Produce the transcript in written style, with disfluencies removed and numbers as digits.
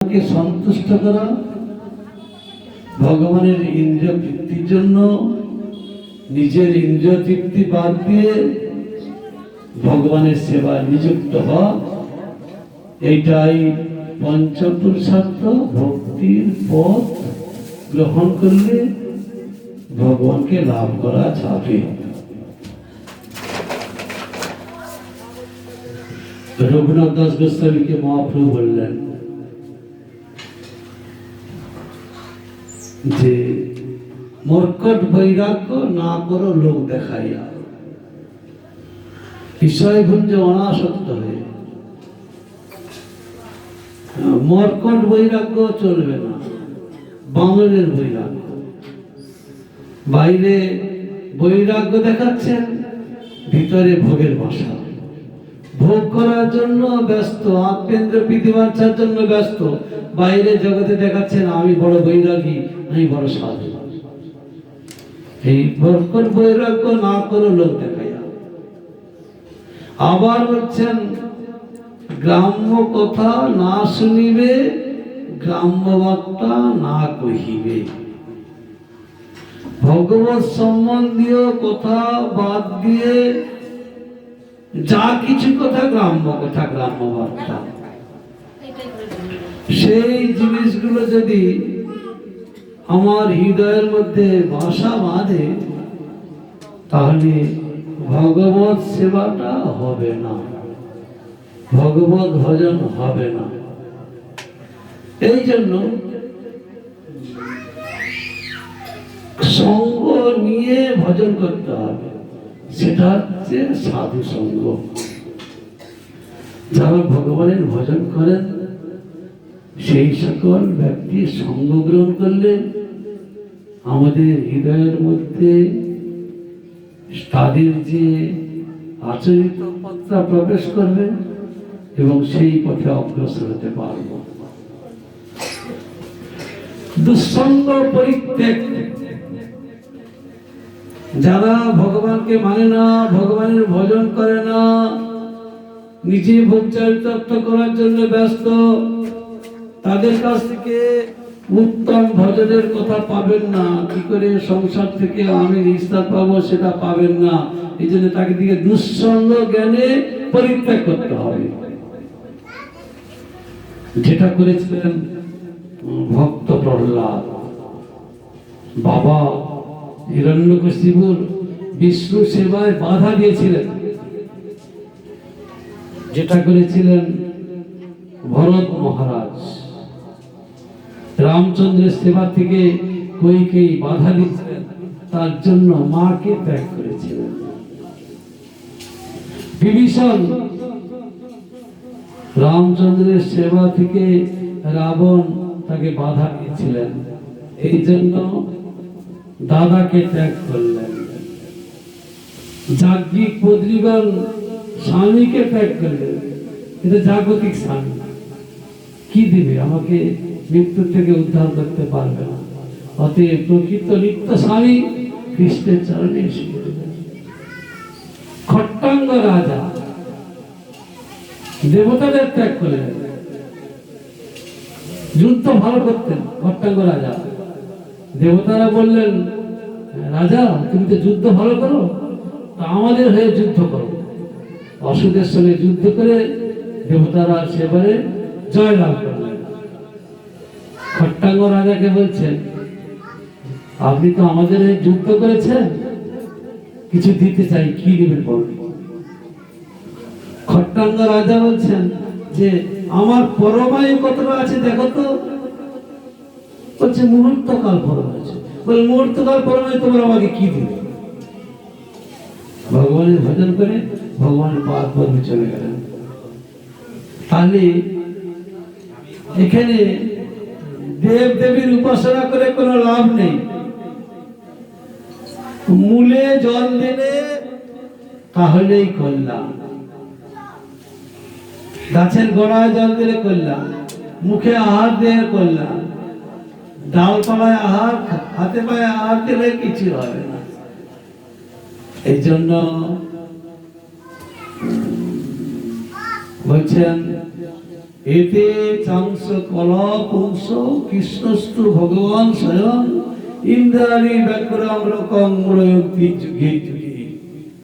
কে সন্তুষ্ট করা, ভগবানের ইন্দ্রিয় তৃপ্তির জন্য নিজের ইন্দ্রিয় তৃপ্তি বাদ দিয়ে ভগবানের সেবায় নিযুক্ত হওয়া, এইটাই পঞ্চপুরুষার্থ। ভক্তির পথ গ্রহণ করলে ভগবানকে লাভ করা যাবে। রঘুনাথ দাস গোস্বামীকে মহাপ্রভু বললেন যে মর্কট বৈরাগ্য না করো লোক দেখাইয়া, বিষয় ভুঞ্জে অনাসক্ত হয়ে। মর্কট বৈরাগ্য চলবে না, বাঙালির বৈরাগ্য। বাইরে বৈরাগ্য দেখাচ্ছেন, ভিতরে ভোগের বাসা, ভোগ করার জন্য ব্যস্ত, আত্মেন্দ্র পৃথিবাঞ্ছার জন্য ব্যস্ত। বাইরে জগতে দেখাচ্ছেন আমি বড় বৈরাগী, আমি বড় সাধু। এই মর্কট বৈরাগ্য না করো লোক দেখাইয়া। আবার বলছেন গ্রাম্য কথা না শুনিবে, গ্রাম্য বার্তা না কহিবে। ভগবত সম্বন্ধীয় কথা বাদ দিয়ে যা কিছু কথা গ্রাম্য কথা, গ্রাম্য বার্তা, সেই জিনিসগুলো যদি আমার হৃদয়ের মধ্যে বাসা বাঁধে, তাহলে ভগবত সেবাটা হবে না, ভগবত ভজন হবে না। এই জন্য সঙ্গ নিয়ে ভজন করতে হবে, সেটা হচ্ছে সাধু সঙ্গ। যারা ভগবানের ভজন করেন সেই সকল ব্যক্তি সঙ্গ গ্রহণ করলে আমাদের হৃদয়ের মধ্যে তাদের যে আচরিত পথটা প্রবেশ করবে এবং সেই পথে অগ্রসর হতে পারব। দুঃসঙ্গ পরিত্যাগ, যারা ভগবানকে মানে না, ভগবানের ভজন করে না, নিজে ভোগ চরিতার্থ করার জন্য ব্যস্ত, তাদের কাছ থেকে উত্তম ভজনের কথা পাবেন না। কি করে সংসার থেকে আমি নিস্তার পাবো সেটা পাবেন না। এই জন্য তাকে দিকে দুঃসঙ্গ জ্ঞানে পরিত্যাগ করতে হবে, যেটা করেছিলেন ভক্ত প্রহ্লাদ। বাবা হিরণ্যকশিপুর বিষ্ণু সেবায় বাধা দিয়েছিলেন, যেটা করেছিলেন ভরত মহারাজ। রামচন্দ্রের সেবা থেকে কইকেয়ী বাধা দিয়েছিলেন, তার জন্য মাকে ত্যাগ করেছিলেন। বিভীষণ রামচন্দ্রের সেবা থেকে রাবণ তাকে বাধা দিয়েছিলেন, এই জন্য দাদাকে ত্যাগ করলেন। যাজ্ঞিক বদ্রীগণ স্বামীকে ত্যাগ করলেন, এটা জাগতিক স্বামী, কি দিবে আমাকে? মৃত্যু থেকে উদ্ধার করতে পারবে না। অতএব প্রকৃত নিত্য স্বামী কৃষ্ণের চরণে এসে গেলেন। খট্টাঙ্গ রাজা দেবতাদের ত্যাগ করলেন, যুদ্ধ ভালো করতেন খট্টাঙ্গ রাজা। দেবতারা বললেন, রাজা তুমি তো যুদ্ধ ভালো করো, তা আমাদের হয়ে যুদ্ধ করো। অসুরের সঙ্গে যুদ্ধ করে দেবতারা সেবারে জয় লাভ করলেন। খট্টাঙ্গ রাজাকে বলছেন, আপনি তো আমাদের হয়ে যুদ্ধ করেছেন, কিছু দিতে চাই, কি দেবেন বলুন। খট্টাঙ্গ রাজা বলছেন যে আমার পরমায়ু কতটা আছে দেখো তো। বলছে মুহূর্তকাল পরমায়ু আছে। বলে মুহূর্তকাল পরমায়ু তোমরা আমাকে কি দিবে? ভগবানের ভজন করে ভগবানের পাদ পদ্মে চলে গেলেন। তাহলে এখানে দেব দেবীর উপাসনা করে কোনো লাভ নেই। মূলে জল দিলে তাহলেই কল্যাণ, গাছের গোড়ায় জল দিলে কল্যাণ, মুখে আহার দিয়ে কল্যাণ, ডালপালায় আহার, হাতে পায়ে আহার দিলে কিছু হবে না। এই জন্য বলছেন এতে চাংস কলা পুংস কৃষ্ণস্তু ভগবান স্বয়ং ইন্দ্রাণী ব্যাকরণ রকম যুগে যুগে